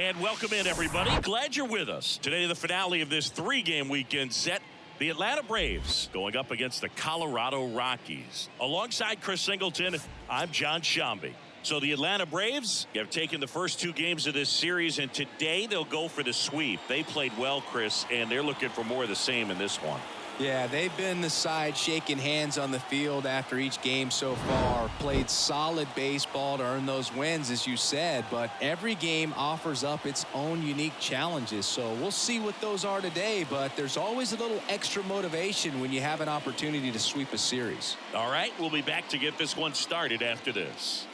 And welcome in, everybody. Glad you're with us. Today, the finale of this three-game weekend set. The Atlanta Braves going up against the Colorado Rockies. Alongside Chris Singleton, I'm John Shambi. So the Atlanta Braves have taken the first two games of this series, and today they'll go for the sweep. They played well, Chris, and they're looking for more of the same in this one. Yeah, they've been the side shaking hands on the field after each game so far. Played solid baseball to earn those wins, as you said, but every game offers up its own unique challenges. So we'll see what those are today, but there's always a little extra motivation when you have an opportunity to sweep a series. All right, we'll be back to get this one started after this.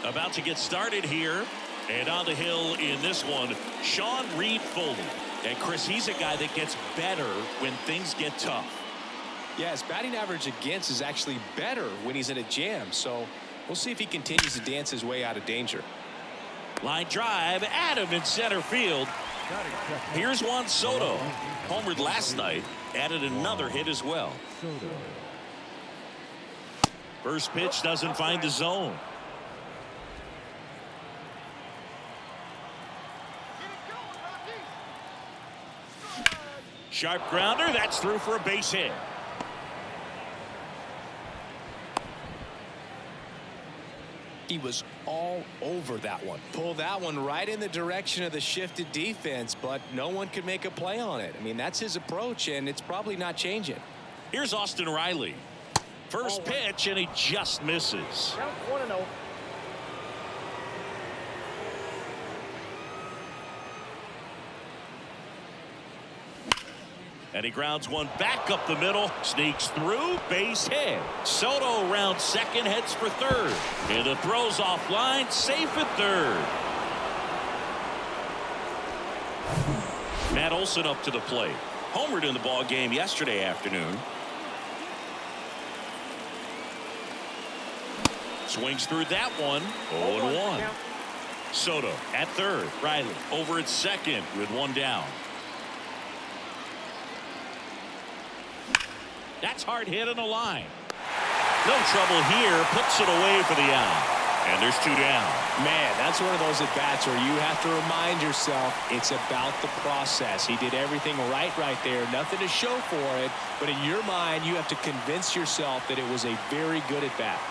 About to get started here, and on the hill in this one, Sean Reed-Foley. And Chris, he's a guy that gets better when things get tough. Yeah, his batting average against is actually better when he's in a jam. So we'll see if he continues to dance his way out of danger. Line drive, Adam in center field. Here's Juan Soto. Homered last night, added another hit as well. First pitch doesn't find the zone. Sharp grounder, that's through for a base hit. He was all over that one. Pulled that one right in the direction of the shifted defense, but no one could make a play on it. I mean, that's his approach, and it's probably not changing. Here's Austin Riley. First pitch, and he just misses. Count 1-0. And he grounds one back up the middle, sneaks through, base hit. Soto around second, heads for third. And the throw's offline, safe at third. Matt Olson up to the plate. Homered in the ball game yesterday afternoon. Swings through that one. 0-1. Soto at third. Riley over at second with one down. That's hard hit on the line. No trouble here. Puts it away for the out. And there's two down. Man, that's one of those at-bats where you have to remind yourself it's about the process. He did everything right there. Nothing to show for it. But in your mind, you have to convince yourself that it was a very good at-bat.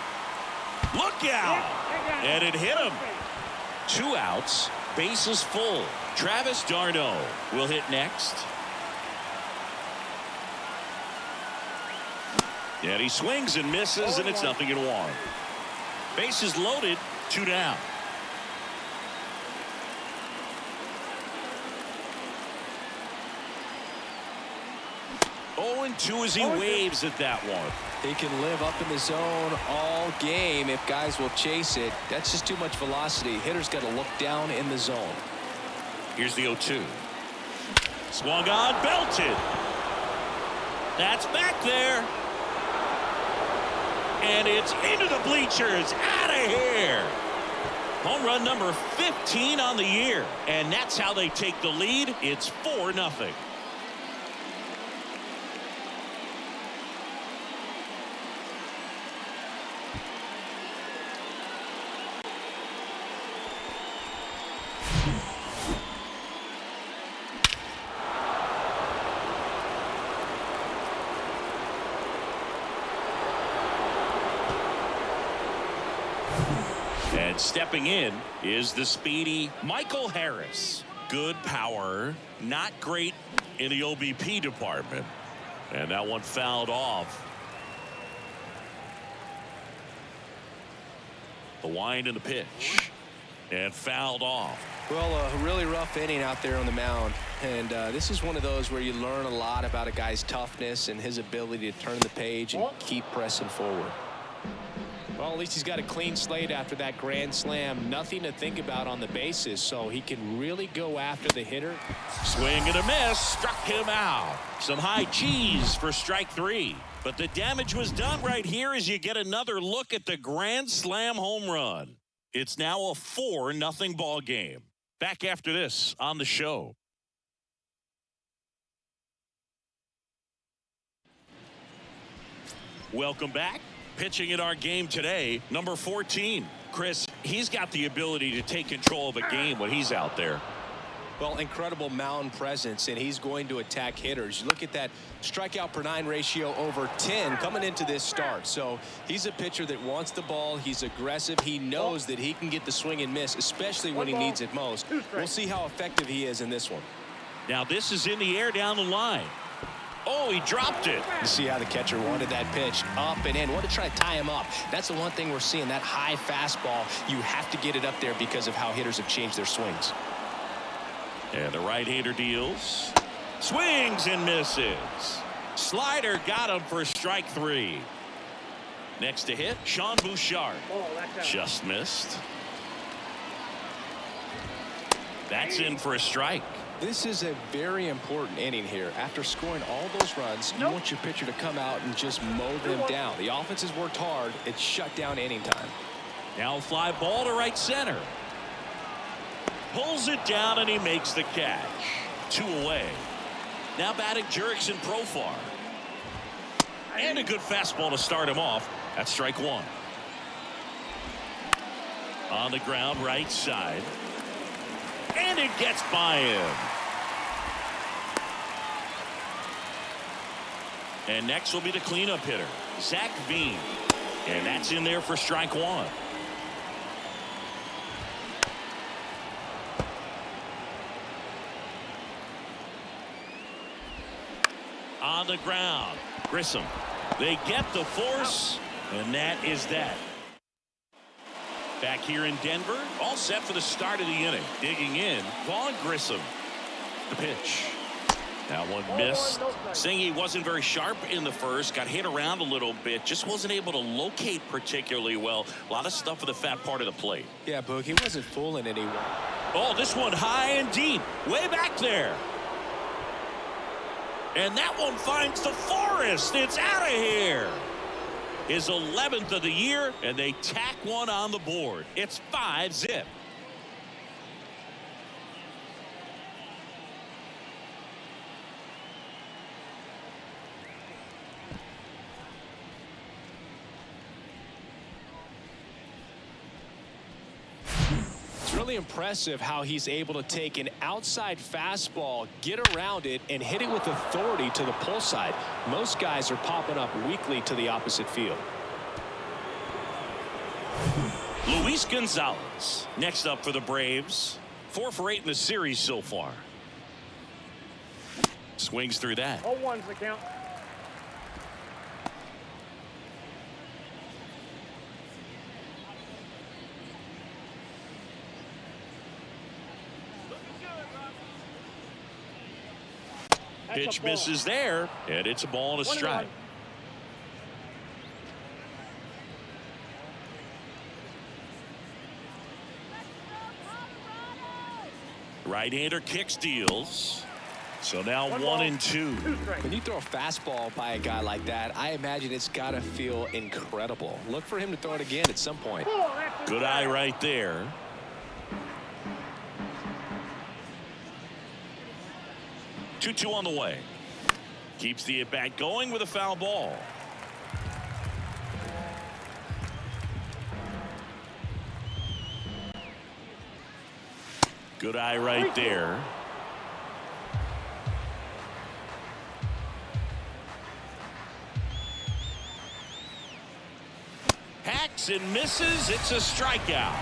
Look out. And it hit him. Two outs. Bases full. Travis d'Arnaud will hit next. And he swings and misses, and it's 0-1. Bases loaded, two down. Oh, and 2 as he waves at that one. He can live up in the zone all game if guys will chase it. That's just too much velocity. Hitter's got to look down in the zone. Here's the 0-2. Swung on, belted. That's back there. And it's into the bleachers. Out of here. Home run number 15 on the year. And that's how they take the lead. It's 4-0. And stepping in is the speedy Michael Harris. Good power, not great in the OBP department. And that one fouled off. The wind and the pitch. And fouled off. Well, a really rough inning out there on the mound. And this is one of those where you learn a lot about a guy's toughness and his ability to turn the page and keep pressing forward. Well, at least he's got a clean slate after that grand slam. Nothing to think about on the bases, so he can really go after the hitter. Swing and a miss. Struck him out. Some high cheese for strike 3. But the damage was done right here as you get another look at the grand slam home run. It's now a 4-0 ball game. Back after this on the show. Welcome back. Pitching in our game today, number 14, Chris He's got the ability to take control of a game when he's out there. Well, incredible mound presence, and he's going to attack hitters. You look at that strikeout per 9 ratio over 10 coming into this start. So he's a pitcher that wants the ball. He's aggressive. He knows that he can get the swing and miss, especially when he needs it most. We'll see how effective he is in this one. Now this is in the air down the line. Oh, he dropped it. You see how the catcher wanted that pitch up and in. Want to try to tie him up. That's the one thing we're seeing, that high fastball. You have to get it up there because of how hitters have changed their swings. And the right-hander deals. Swings and misses. Slider got him for strike 3. Next to hit, Sean Bouchard. Just missed. That's in for a strike. This is a very important inning here. After scoring all those runs, you want your pitcher to come out and just mow them down. The offense has worked hard. It's shut down inning time. Now fly ball to right center. Pulls it down and he makes the catch. 2 away. Now batting Jurickson Profar. And a good fastball to start him off. That's strike 1. On the ground right side. And it gets by him. And next will be the cleanup hitter, Zach Veen. And that's in there for strike 1. On the ground, Grissom. They get the force, and that is that. Back here in Denver, all set for the start of the inning. Digging in, Vaughn Grissom. The pitch. That one missed. Saying he wasn't very sharp in the first, got hit around a little bit, just wasn't able to locate particularly well. A lot of stuff at the fat part of the plate. Yeah, Boog, he wasn't fooling anyone. Oh, this one high and deep, way back there. And that one finds the forest. It's out of here. His 11th of the year, and they tack one on the board. It's 5-zip. It's really impressive how he's able to take an outside fastball, get around it, and hit it with authority to the pull side. Most guys are popping up weakly to the opposite field. Luis Gonzalez next up for the Braves. 4 for 8 in the series so far. Swings through that. 0-1's the count. Pitch misses there, and it's a ball and a strike. Right-hander kicks, deals. So now 1-2. When you throw a fastball by a guy like that, I imagine it's got to feel incredible. Look for him to throw it again at some point. Good eye right there. Two on the way. Keeps the at-bat going with a foul ball. Good eye right there. Hacks and misses. It's a strikeout.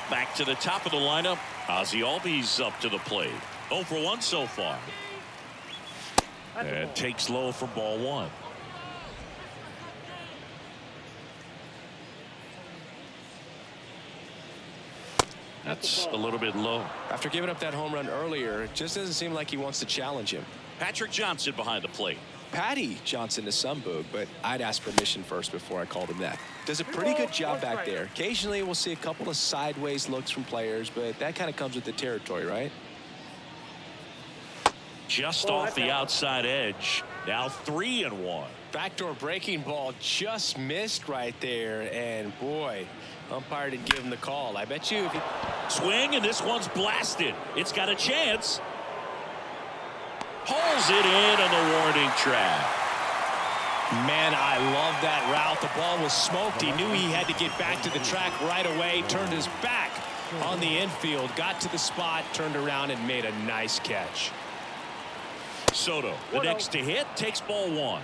Back to the top of the lineup. Ozzie Albies up to the plate. 0 for 1 so far. And takes low for ball 1. That's a little bit low. After giving up that home run earlier, it just doesn't seem like he wants to challenge him. Patrick Johnson behind the plate. Patty Johnson to some, Boog, but I'd ask permission first before I called him that. Does a pretty good job back there. Occasionally we'll see a couple of sideways looks from players, but that kind of comes with the territory, right? Just off the outside edge. Now 3-1. Backdoor breaking ball just missed right there, and boy, umpire didn't give him the call. I bet you if he... Swing, and this one's blasted. It's got a chance. Pulls it in on the warning track. Man, I love that route. The ball was smoked. He knew he had to get back to the track right away. Turned his back on the infield. Got to the spot, turned around, and made a nice catch. Soto, the next to hit, takes ball one.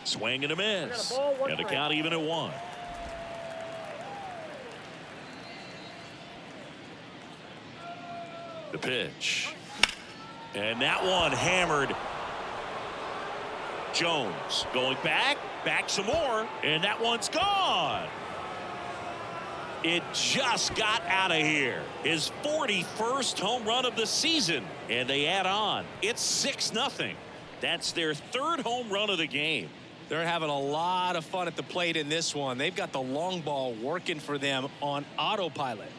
Swing and a miss. And the count even at one. The pitch. And that one hammered. Jones going back some more, and that one's gone. It just got out of here. His 41st home run of the season, and they add on. It's 6-0. That's their third home run of the game. They're having a lot of fun at the plate in this one. They've got the long ball working for them on autopilot.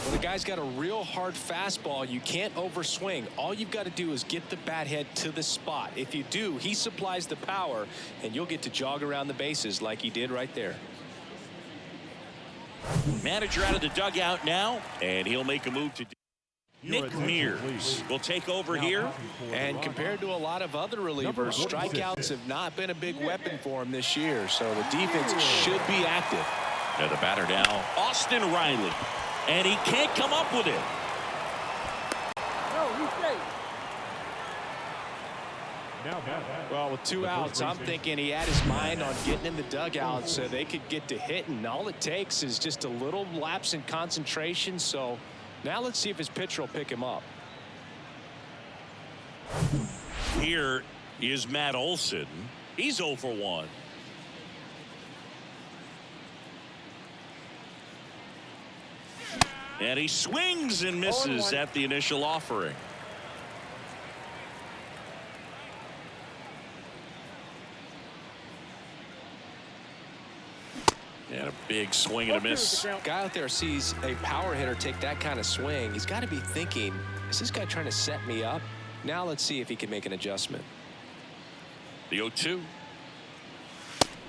When a guy's got a real hard fastball, you can't overswing. All you've got to do is get the bat head to the spot. If you do, he supplies the power, and you'll get to jog around the bases like he did right there. Manager out of the dugout now, and he'll make a move to Nick Mears will take over here. And compared to a lot of other relievers, strikeouts have not been a big weapon for him this year, so the defense should be active. Now the batter now, Austin Riley. And he can't come up with it. Well, with 2 outs, I'm thinking he had his mind on getting in the dugout so they could get to hitting. All it takes is just a little lapse in concentration. So now let's see if his pitcher will pick him up. Here is Matt Olson. He's 0 for 1. And he swings and misses at the initial offering. And a big swing and a miss. Guy out there sees a power hitter take that kind of swing. He's got to be thinking, is this guy trying to set me up? Now let's see if he can make an adjustment. The 0-2.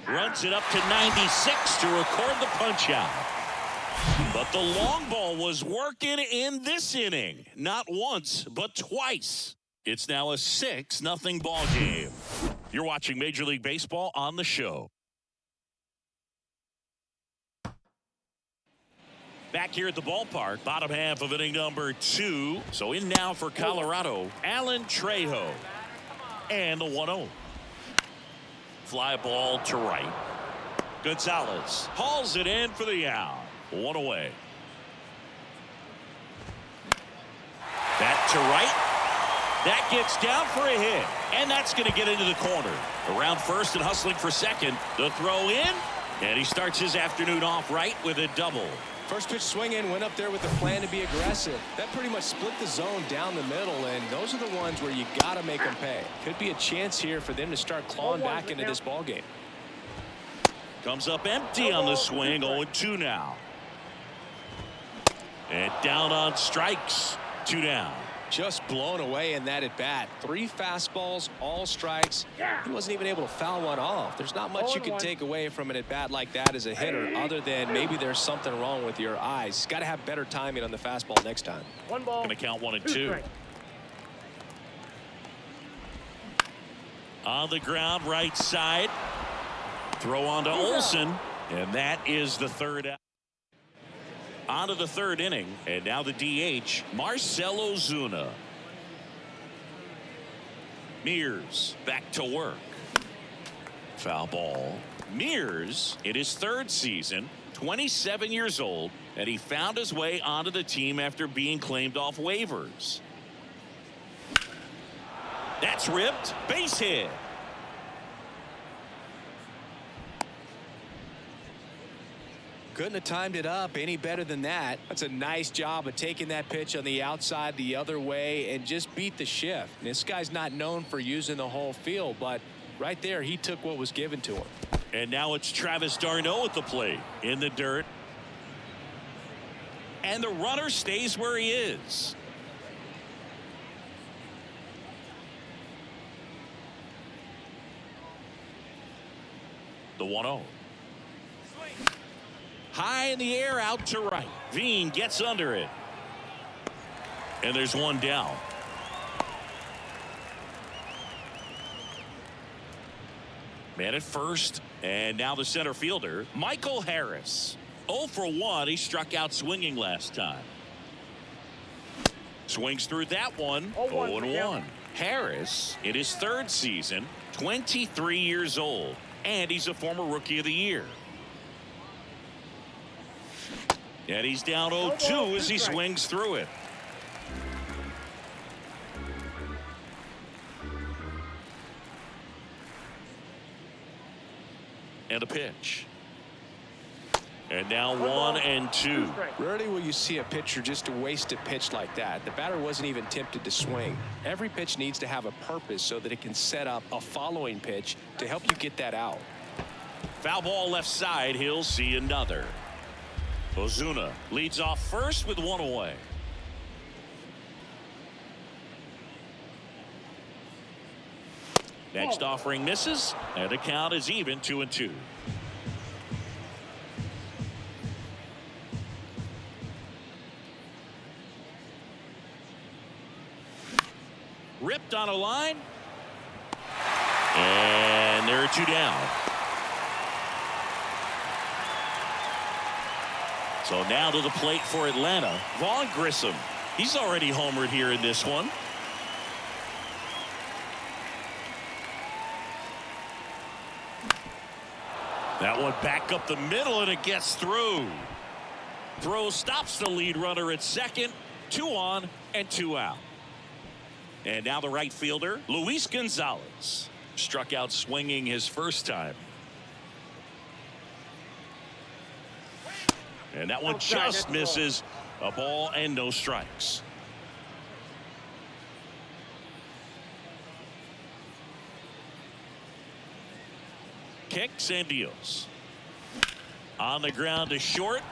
Runs it up to 96 to record the punch out. But the long ball was working in this inning. Not once, but twice. It's now a 6-0 ball game. You're watching Major League Baseball on the show. Back here at the ballpark, bottom half of inning number 2. So in now for Colorado, Alan Trejo. And the 1-0. Fly ball to right. Gonzalez hauls it in for the out. 1 away. That to right. That gets down for a hit. And that's going to get into the corner. Around first and hustling for second. The throw in. And he starts his afternoon off right with a double. First pitch swinging, went up there with the plan to be aggressive. That pretty much split the zone down the middle, and those are the ones where you got to make them pay. Could be a chance here for them to start clawing back into this ball game. Comes up empty on the swing. 0-2 now. And down on strikes. 2 down. Just blown away in that at bat. 3 fastballs, all strikes. He wasn't even able to foul one off. There's not much you can take away from an at bat like that as a hitter, other than maybe there's something wrong with your eyes. He's got to have better timing on the fastball next time. Going to count 1-2. On the ground, right side. Throw on to Olson, and that is the third out. On to the third inning, and now the DH, Marcell Ozuna. Mears back to work. Foul ball. Mears, in his 3rd season, 27 years old, and he found his way onto the team after being claimed off waivers. That's ripped. Base hit. Couldn't have timed it up any better than that. That's a nice job of taking that pitch on the outside the other way and just beat the shift. And this guy's not known for using the whole field, but right there he took what was given to him. And now it's Travis d'Arnaud at the plate in the dirt. And the runner stays where he is. The 1-0. High in the air, out to right. Vaughn gets under it. And there's one down. Man at first, and now the center fielder, Michael Harris. 0 for 1. He struck out swinging last time. Swings through that one. 0-1. Harris, in his third season, 23 years old, and he's a former Rookie of the Year. And he's down 0-2 as he swings through it. And a pitch. And now 1-2. Rarely will you see a pitcher just waste a pitch like that. The batter wasn't even tempted to swing. Every pitch needs to have a purpose so that it can set up a following pitch to help you get that out. Foul ball left side. He'll see another. Ozuna leads off first with one away. Next offering misses, and the count is even 2-2. Ripped on a line, and there are two down. So now to the plate for Atlanta, Vaughn Grissom. He's already homered here in this one. That one back up the middle, and it gets through. Throw stops the lead runner at second. 2 on and 2 out. And now the right fielder, Luis Gonzalez. Struck out swinging his first time. And that one just misses. A ball and no strikes. Kicks and deals. On the ground to short.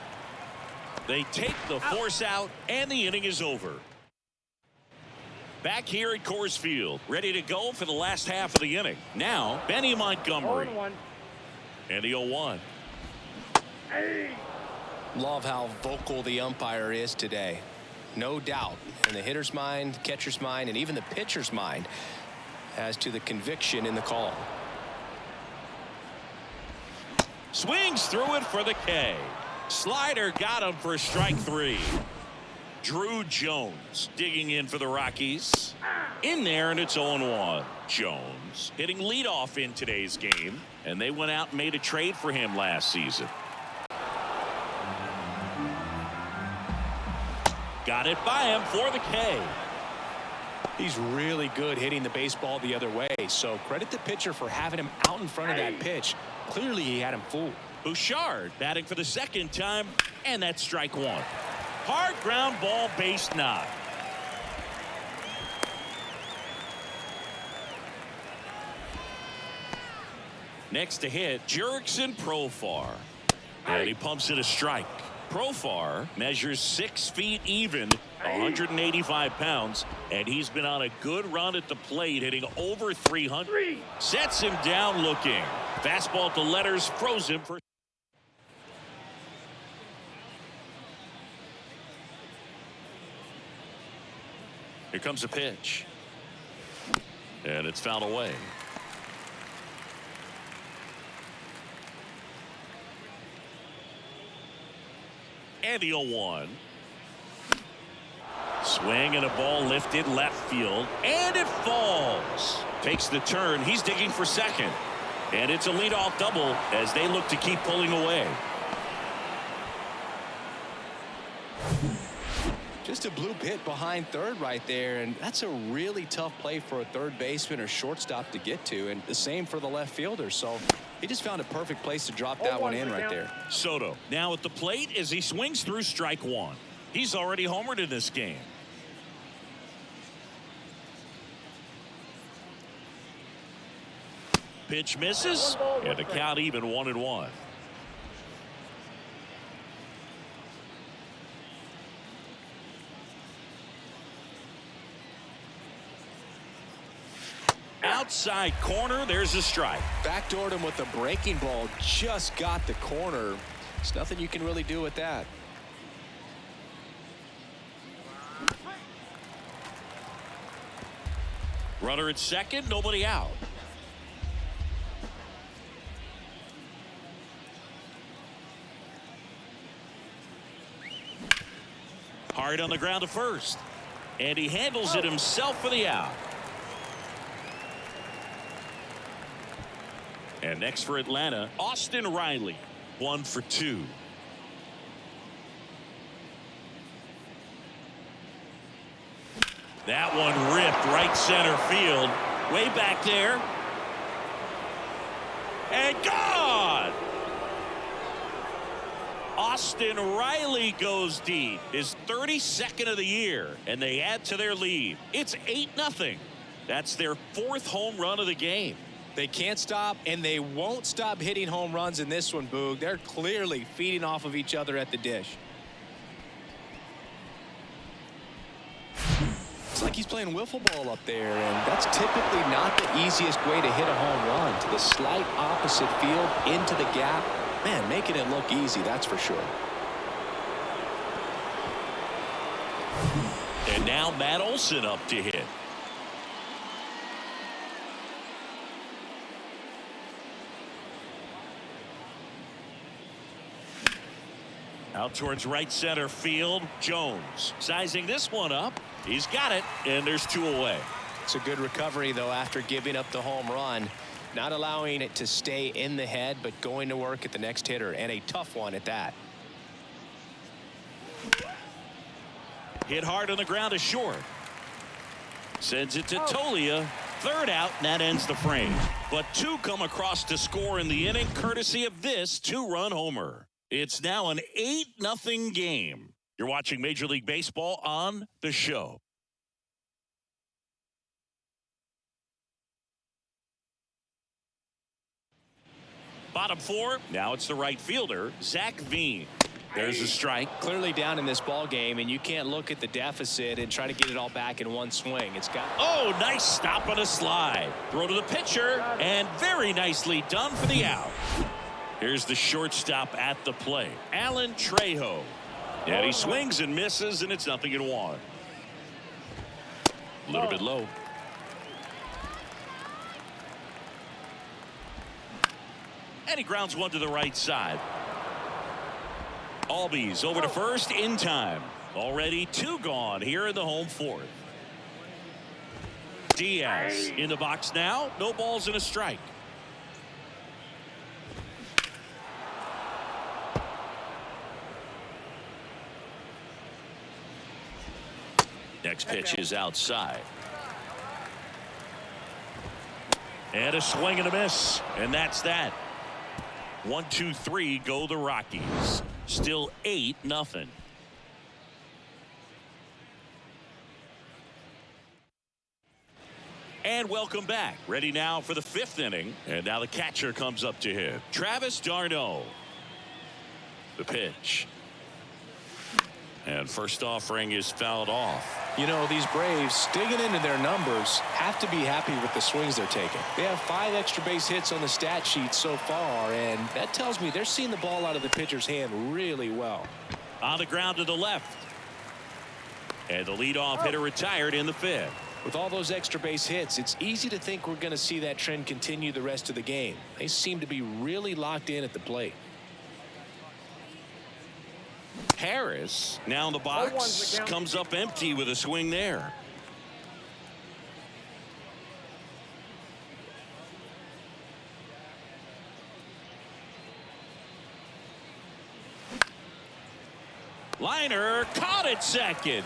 They take the force out, and the inning is over. Back here at Coors Field, ready to go for the last half of the inning. Now, Benny Montgomery. And the 0-1. Love how vocal the umpire is today. No doubt in the hitter's mind, catcher's mind, and even the pitcher's mind as to the conviction in the call. Swings through it for the K. Slider got him for strike 3. Drew Jones digging in for the Rockies. In there, and it's 0-1. Jones hitting leadoff in today's game, and they went out and made a trade for him last season. Got it by him for the K. He's really good hitting the baseball the other way, so credit the pitcher for having him out in front of that pitch. Clearly he had him fooled. Bouchard batting for the second time, and that's strike 1. Hard ground ball, base knock. Next to hit, Jurickson Profar. And he pumps it a strike. Profar measures 6 feet even, 185 pounds, and he's been on a good run at the plate, hitting over 300. Sets him down looking. Fastball to letters, froze him for. Here comes a pitch. And it's fouled away. And the 0-1. Swing and a ball lifted left field, and it falls. Takes the turn. He's digging for second, and it's a leadoff double as they look to keep pulling away. Just a bloop hit behind third right there, and that's a really tough play for a third baseman or shortstop to get to, and the same for the left fielder. So he just found a perfect place to drop that one in right there. Soto now at the plate as he swings through strike 1. He's already homered in this game. Pitch misses, and the count even 1-1. Outside corner, there's a strike. Backdoored him with a breaking ball, just got the corner. There's nothing you can really do with that. Runner at second, nobody out. Hard on the ground to first. And he handles it himself for the out. And next for Atlanta, Austin Riley. 1 for 2. That one ripped right center field. Way back there. And gone! Austin Riley goes deep. His 32nd of the year. And they add to their lead. It's 8-0. That's their 4th home run of the game. They can't stop, and they won't stop hitting home runs in this one, Boog. They're clearly feeding off of each other at the dish. It's like he's playing wiffle ball up there, and that's typically not the easiest way to hit a home run. To the slight opposite field, into the gap. Man, making it look easy, that's for sure. And now Matt Olson up to hit. Out towards right center field. Jones sizing this one up. He's got it, and there's 2 away. It's a good recovery, though, after giving up the home run. Not allowing it to stay in the head, but going to work at the next hitter, and a tough one at that. Hit hard on the ground to short. Sends it to Tolia. 3rd out, and that ends the frame. But 2 come across to score in the inning, courtesy of this 2-run homer. It's now an 8-0 game. You're watching Major League Baseball on The Show. Bottom 4. Now it's the right fielder, Zach Vaughn. There's a strike. Clearly down in this ball game, and you can't look at the deficit and try to get it all back in one swing. It's got. Oh, nice stop on a slide. Throw to the pitcher, and very nicely done for the out. Here's the shortstop at the plate, Alan Trejo. And he swings and misses, and it's 0-1. A little bit low. And he grounds one to the right side. Albies over to first in time. Already 2 gone here in the home 4th. Diaz in the box now. No balls and a strike. Next pitch is outside. And a swing and a miss. And that's that. 1, 2, 3 go the Rockies. Still 8-0. And welcome back. Ready now for the 5th inning. And now the catcher comes up to hit. Travis d'Arnaud. The pitch. And first offering is fouled off. You know, these Braves, digging into their numbers, have to be happy with the swings they're taking. They have 5 extra base hits on the stat sheet so far, and that tells me they're seeing the ball out of the pitcher's hand really well. On the ground to the left. And the leadoff hitter retired in the 5th. With all those extra base hits, it's easy to think we're going to see that trend continue the rest of the game. They seem to be really locked in at the plate. Harris now in the box, comes up empty with a swing there. Liner caught at second.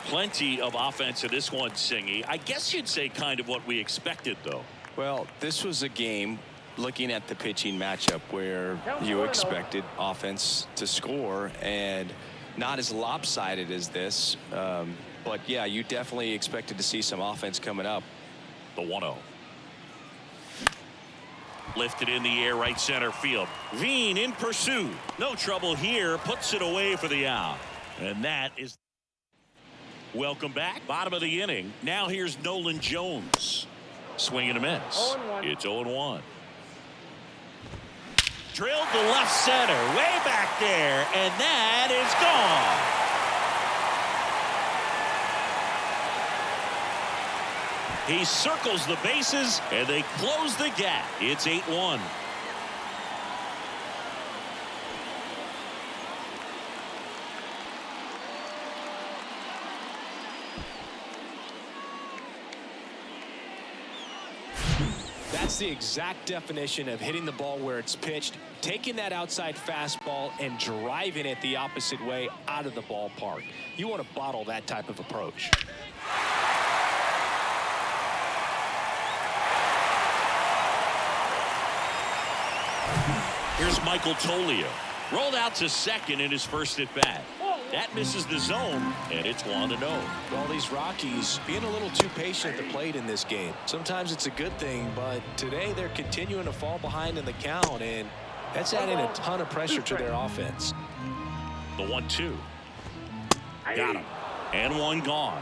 Plenty of offense in this one, Singy. I guess you'd say kind of what we expected, though. Well, this was a game, looking at the pitching matchup, where you expected offense to score, and not as lopsided as this. But yeah, you definitely expected to see some offense coming up. The 1-0. Lifted in the air, right center field. Vaughn in pursuit. No trouble here. Puts it away for the out. And that is. Welcome back. Bottom of the inning. Now here's Nolan Jones. Swing and a miss. It's 0-1. Drilled to left center, way back there, and that is gone. He circles the bases, and they close the gap. It's 8-1. That's the exact definition of hitting the ball where it's pitched, taking that outside fastball and driving it the opposite way out of the ballpark. You want to bottle that type of approach. Here's Michael Tolio. Rolled out to second in his first at bat. That misses the zone, and it's 1-0. Well, these Rockies being a little too patient at the plate in this game. Sometimes it's a good thing, but today they're continuing to fall behind in the count, and that's adding a ton of pressure to their offense. The 1-2. Got him. And one gone.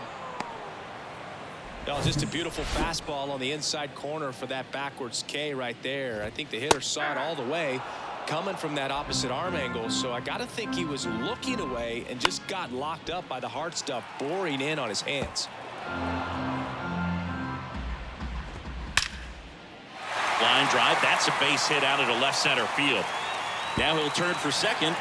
Well, just a beautiful fastball on the inside corner for that backwards K right there. I think the hitter saw it all the way coming from that opposite arm angle, so I got to think he was looking away and just got locked up by the hard stuff boring in on his hands. Line drive. That's a base hit out into left center field. Now he'll turn for second.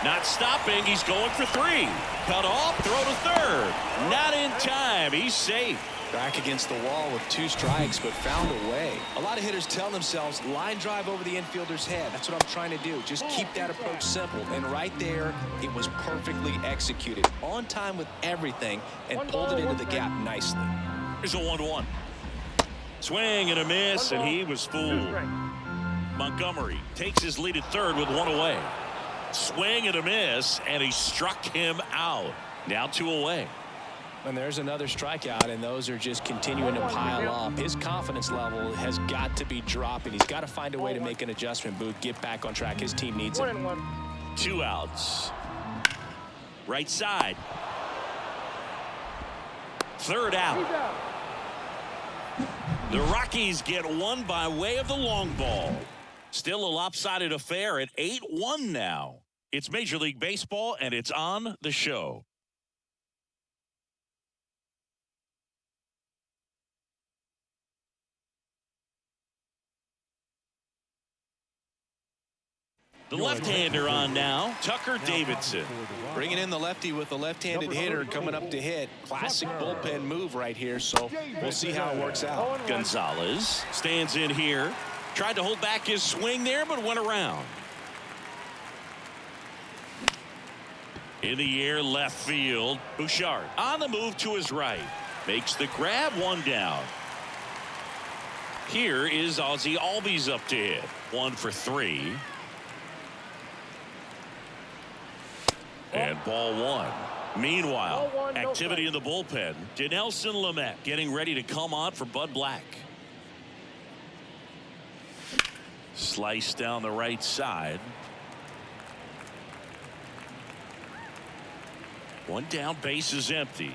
Not stopping. He's going for 3. Cut off. Throw to third. Not in time. He's safe. Back against the wall with 2 strikes, but found a way. A lot of hitters tell themselves line drive over the infielder's head. That's what I'm trying to do. Just keep that approach simple. And right there, it was perfectly executed. On time with everything and pulled it into the gap nicely. Here's a 1-1. Swing and a miss, and he was fooled. Montgomery takes his lead at third with 1 away. Swing and a miss, and he struck him out. Now 2 away. And there's another strikeout, and those are just continuing to pile up. His confidence level has got to be dropping. He's got to find a way to make an adjustment, Booth, get back on track. His team needs it. 2 outs. Right side. Third out. The Rockies get one by way of the long ball. Still a lopsided affair at 8-1 now. It's Major League Baseball, and it's on the show. The left-hander on now, Tucker Davidson. Bringing in the lefty with the left-handed hitter coming up to hit. Classic bullpen move right here, so we'll see how it works out. Gonzalez stands in here. Tried to hold back his swing there, but went around. In the air, left field. Bouchard on the move to his right. Makes the grab, 1 down. Here is Ozzie Albies up to hit. 1 for 3. And ball 1. Meanwhile, activity in the bullpen. Dinelson Lamet getting ready to come on for Bud Black. Slice down the right side. 1 down, base is empty.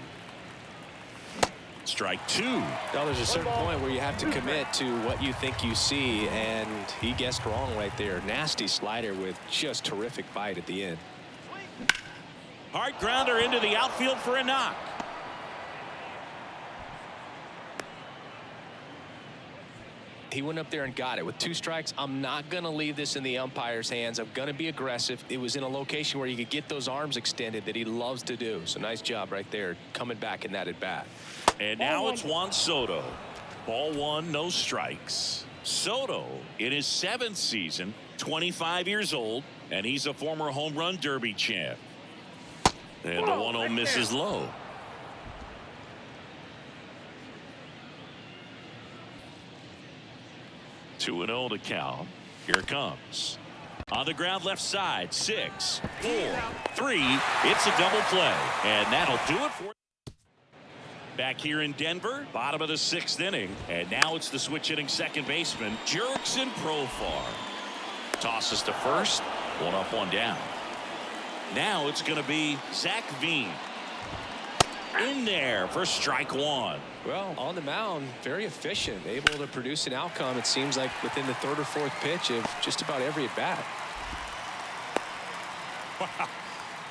Strike 2. Now there's a certain point where you have to commit to what you think you see, and he guessed wrong right there. Nasty slider with just terrific bite at the end. Hard grounder into the outfield for a knock. He went up there and got it. With 2 strikes, I'm not going to leave this in the umpire's hands. I'm going to be aggressive. It was in a location where you could get those arms extended that he loves to do. So nice job right there coming back in that at bat. And now it's Juan Soto. Ball 1, no strikes. Soto in his 7th season, 25 years old, and he's a former home run derby champ. And the 1-0 misses low. Two and 0 to count. Here it comes. On the ground left side. 6, 4, 3. It's a double play. And that'll do it for. Back here in Denver, bottom of the 6th inning. And now it's the switch hitting second baseman, Jurickson Profar. Tosses to first. 1 up, 1 down. Now it's going to be Zach Veen. in there for strike one. Well, on the mound, very efficient, able to produce an outcome, it seems like, within the third or fourth pitch of just about every at-bat. Wow.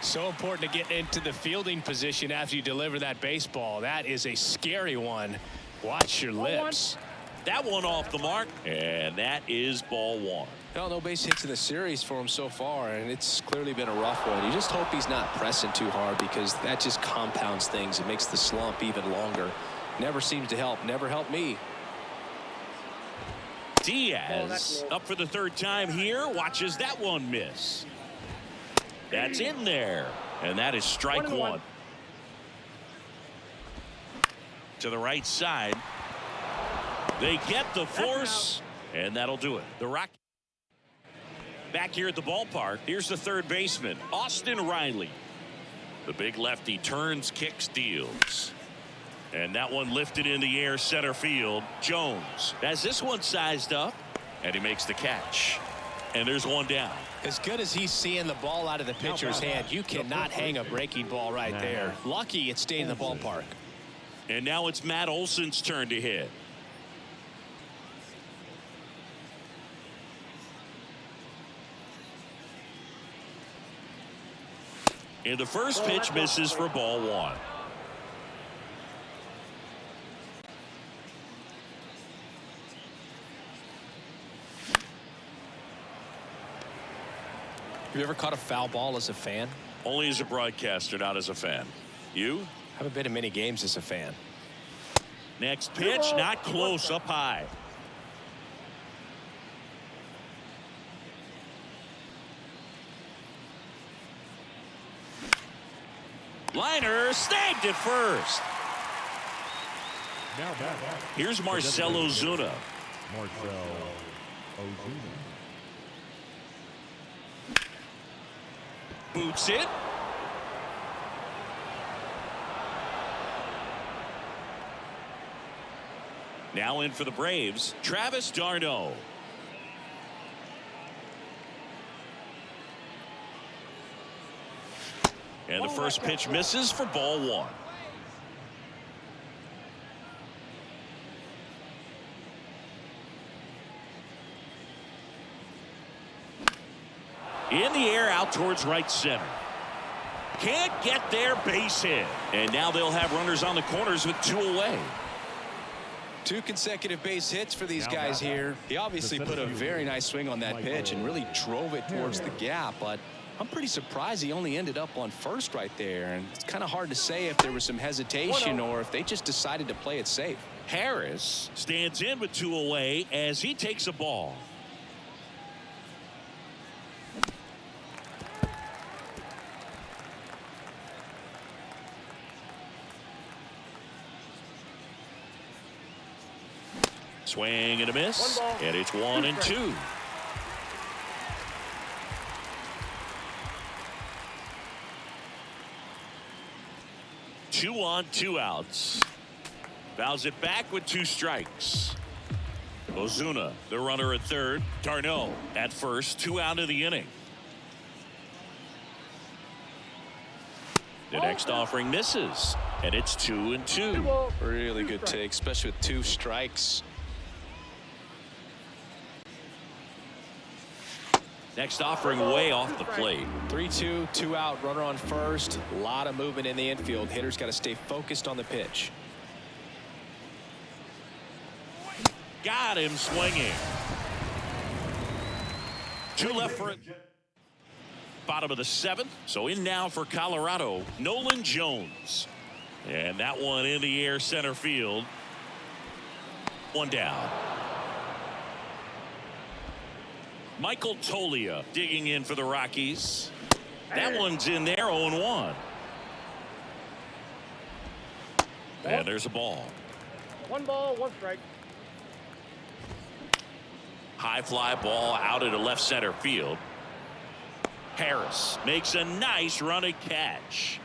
So important to get into the fielding position after you deliver that baseball. That is a scary one. Watch your lips. That one off the mark, and that is ball one. Well, no base hits in the series for him so far, and it's clearly been a rough one. You just hope he's not pressing too hard, because that just compounds things. It makes the slump even longer. Never seems to help. Never helped me. Diaz up for the third time here. Watches that one miss. That's in there, and that is strike one. To the right side. They get the force, and that'll do it. The Rockies back here at the ballpark. Here's the third baseman, Austin Riley. The big lefty turns, kicks, deals. And that one lifted in the air, center field. Jones has this one sized up, and he makes the catch. And there's one down. As good as he's seeing the ball out of the pitcher's hand, you cannot hang a breaking ball right there. Lucky it stayed in the ballpark. And now it's Matt Olson's turn to hit. And the first pitch misses for ball one. Have you ever caught a foul ball as a fan? Only as a broadcaster, not as a fan. You? Haven't been in many games as a fan. Next pitch, not close, up high. Liner snagged at first. Here's Marcell Ozuna. Boots it. Now in for the Braves, Travis d'Arnaud. And the first pitch misses for ball one. In the air out towards right center. Can't get there, base hit. And now they'll have runners on the corners with two away. Two consecutive base hits for these guys here. He obviously put a very nice swing on that pitch and really drove it towards the gap, but I'm pretty surprised he only ended up on first right there. And it's kind of hard to say if there was some hesitation or if they just decided to play it safe. Harris stands in with two away as he takes a ball. Swing and a miss, and it's 1-2. Two on, two outs. Fouls it back with two strikes. Ozuna, the runner at third. d'Arnaud at first, 2 out of the inning. The next offering misses, and it's 2-2. Really good take, especially with two strikes. Next offering way off the plate. 3-2, 2 out, runner on first. A lot of movement in the infield. Hitter's got to stay focused on the pitch. Got him swinging. Two left for it. Bottom of the 7th. So in now for Colorado, Nolan Jones. And that one in the air, center field. One down. Michael Toglia digging in for the Rockies. That one's in there, 0-1. And there's a ball. 1 ball, 1 strike. High fly ball out into left center field. Harris makes a nice running catch.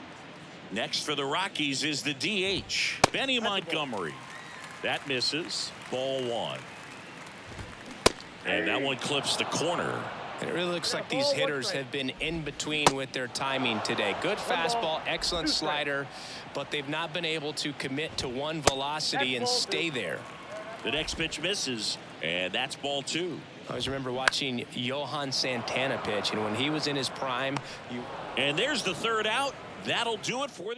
Next for the Rockies is the DH, Benny Montgomery. That misses. Ball 1. And that one clips the corner. And it really looks like these hitters have been in between with their timing today. Good fastball, excellent slider, but they've not been able to commit to one velocity and stay there. The next pitch misses, and that's ball 2. I always remember watching Johan Santana pitch, and when he was in his prime. And there's the third out. That'll do it for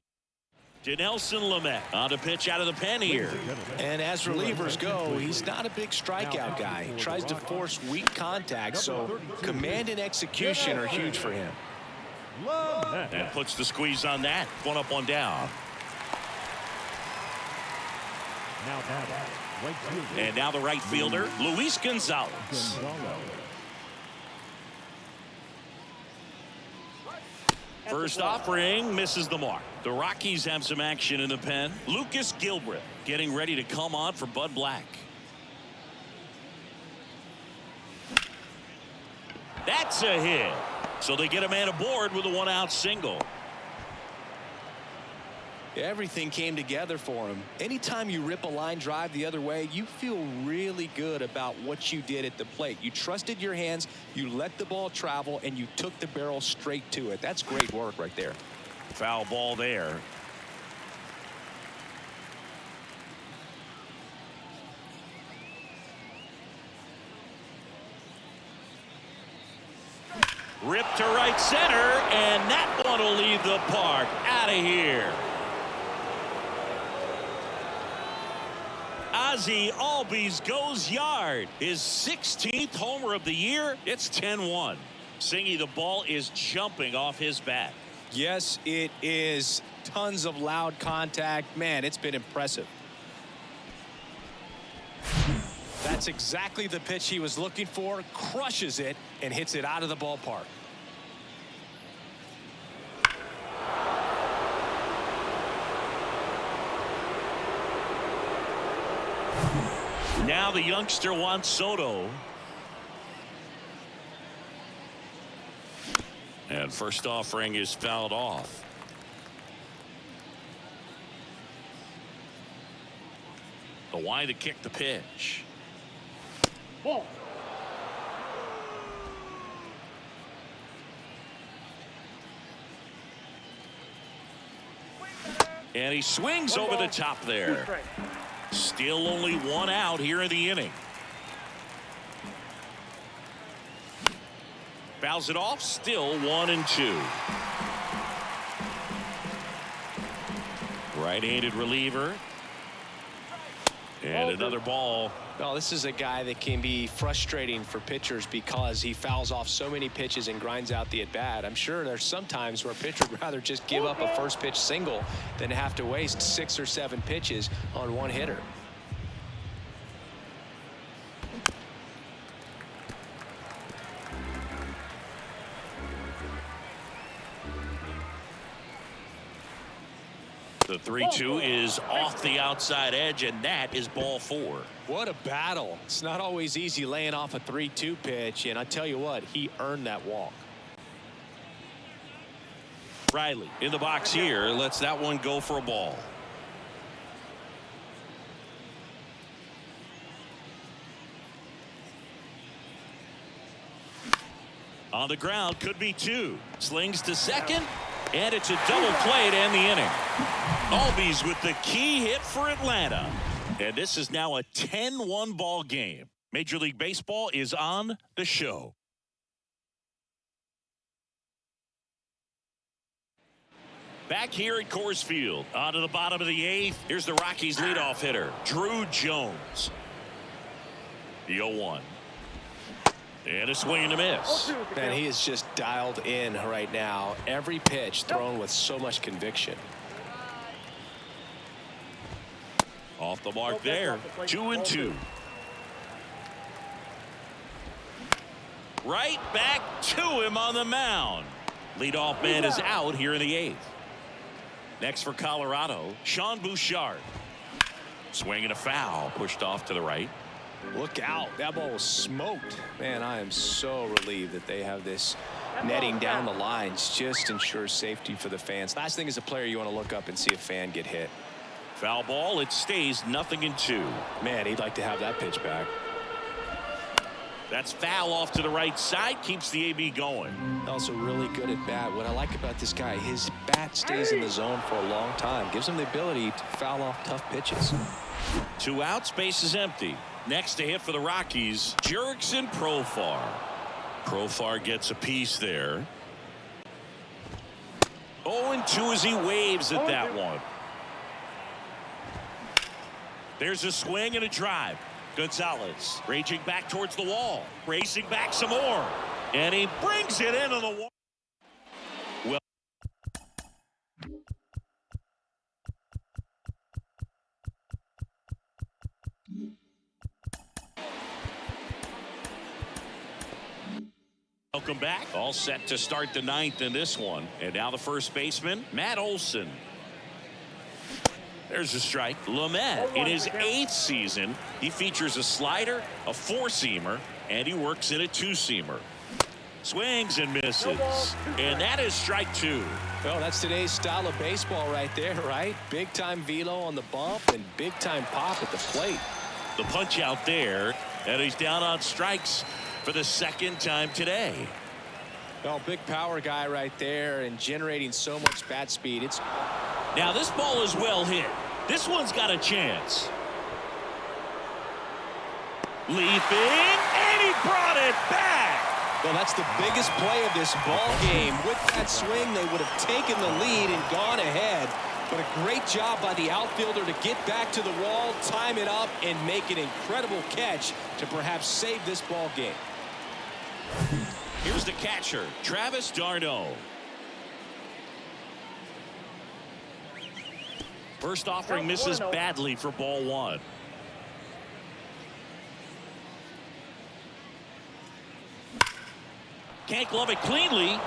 Dinelson Lamet on to pitch out of the pen here. And as relievers go, he's not a big strikeout guy. He tries to force weak contact, so command and execution are huge for him. And puts the squeeze on that. 1 up, 1 down. And now the right fielder, Luis Gonzalez. First offering misses the mark. The Rockies have some action in the pen. Lucas Gilbreth getting ready to come on for Bud Black. That's a hit. So they get a man aboard with a 1-out single. Everything came together for him. Anytime you rip a line drive the other way, you feel really good about what you did at the plate. You trusted your hands, you let the ball travel, and you took the barrel straight to it. That's great work right there. Foul ball there. Ripped to right center, and that one will leave the park. Out of here. Ozzie Albies goes yard. His 16th homer of the year. It's 10-1. Singy, the ball is jumping off his bat. Yes, it is. Tons of loud contact. Man, it's been impressive. That's exactly the pitch he was looking for. Crushes it and hits it out of the ballpark. Now the youngster Juan Soto. And first offering is fouled off. The wide to kick the pitch. Ball. And he swings over the top there. Still only 1 out here in the inning. Fouls it off. Still 1-2. Right-handed reliever. And another ball. Well, this is a guy that can be frustrating for pitchers because he fouls off so many pitches and grinds out the at-bat. I'm sure there's some times where a pitcher would rather just give up a first pitch single than have to waste 6 or 7 pitches on one hitter. The 3-2 is off the outside edge, and that is ball 4. What a battle. It's not always easy laying off a 3-2 pitch, and I tell you what, he earned that walk. Riley in the box here lets that one go for a ball. On the ground, could be 2. Slings to second, and it's a double play to end the inning. Albies with the key hit for Atlanta. And this is now a 10-1 ball game. Major League Baseball is on the show. Back here at Coors Field, on to the bottom of the 8th. Here's the Rockies leadoff hitter, Drew Jones. The 0-1. And a swing and a miss. Man, he is just dialed in right now. Every pitch thrown with so much conviction. Off the mark there. 2-2. Right back to him on the mound. Leadoff man is out here in the 8th. Next for Colorado, Sean Bouchard. Swing and a foul, pushed off to the right. Look out. That ball was smoked. Man, I am so relieved that they have this netting down the lines. Just ensures safety for the fans. Last thing as a player, you want to look up and see a fan get hit. Foul ball. It stays 0-2. Man, he'd like to have that pitch back. That's foul off to the right side, keeps the AB going. Also really good at bat. What I like about this guy, his bat stays in the zone for a long time. Gives him the ability to foul off tough pitches. 2 outs, base is empty. Next to hit for the Rockies, Jurickson Profar. Profar gets a piece there. 0-2 as he waves at that one. There's a swing and a drive. Gonzalez raging back towards the wall, racing back some more, and he brings it into the wall. Well, welcome back. All set to start the 9th in this one. And now the first baseman, Matt Olson. There's a strike. Lamet, in his 8th season, he features a slider, a 4-seamer, and he works in a 2-seamer. Swings and misses. And that is strike 2. Well, that's today's style of baseball right there, right? Big time velo on the bump and big time pop at the plate. The punch out there, and he's down on strikes for the 2nd time today. Well, big power guy right there and generating so much bat speed. Now this ball is well hit. This one's got a chance. Leaping, and he brought it back. Well, that's the biggest play of this ball game. With that swing, they would have taken the lead and gone ahead. But a great job by the outfielder to get back to the wall, time it up, and make an incredible catch to perhaps save this ball game. Here's the catcher, Travis d'Arnaud. First offering misses badly for ball 1. Can't glove it cleanly,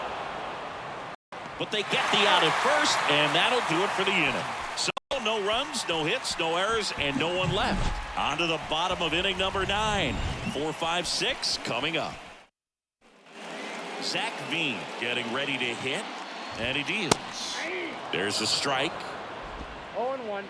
but they get the out at first, and that'll do it for the inning. So no runs, no hits, no errors, and no one left. On to the bottom of inning number 9. 4, 5, 6 coming up. Zach Veen getting ready to hit, and he deals. There's a strike. 0-1.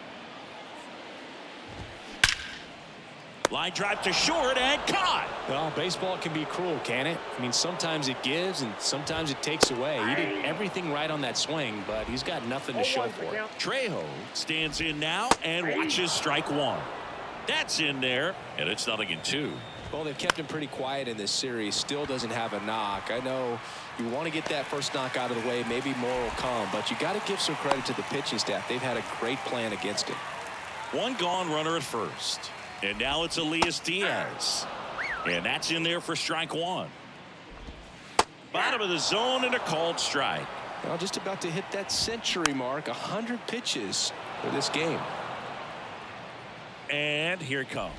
Line drive to short and caught. Well, baseball can be cruel, can it? I mean, sometimes it gives and sometimes it takes away. He did everything right on that swing, but he's got nothing to show for it. Trejo stands in now and watches strike 1. That's in there, and it's 0-2. Well, they've kept him pretty quiet in this series. Still doesn't have a knock. I know you want to get that first knock out of the way. Maybe more will come, but you got to give some credit to the pitching staff. They've had a great plan against him. 1 gone runner at first. And now it's Elias Diaz. And that's in there for strike 1. Bottom of the zone and a called strike. Well, just about to hit that century mark. 100 pitches for this game. And here it comes.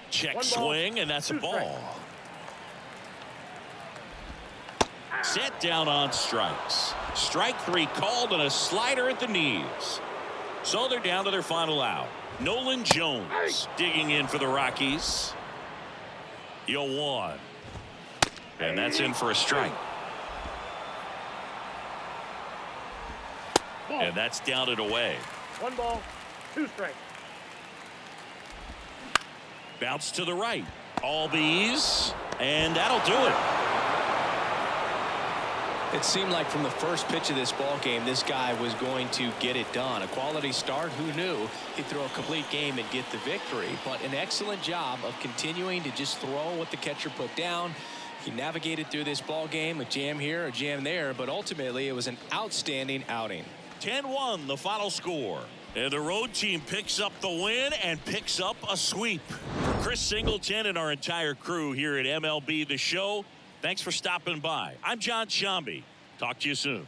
Check swing, and that's a ball. Set down on strikes. Strike 3 called and a slider at the knees. So they're down to their final out. Nolan Jones digging in for the Rockies. 0-1. And that's in for a strike. And that's down and away. 1 ball, 2 strikes. Bounce to the right. Albies, and that'll do it. It seemed like from the first pitch of this ball game, this guy was going to get it done. A quality start. Who knew he'd throw a complete game and get the victory? But an excellent job of continuing to just throw what the catcher put down. He navigated through this ball game, a jam here, a jam there, but ultimately it was an outstanding outing. 10-1 the final score. And the road team picks up the win and picks up a sweep. For Chris Singleton and our entire crew here at MLB The Show, thanks for stopping by. I'm John Shambi. Talk to you soon.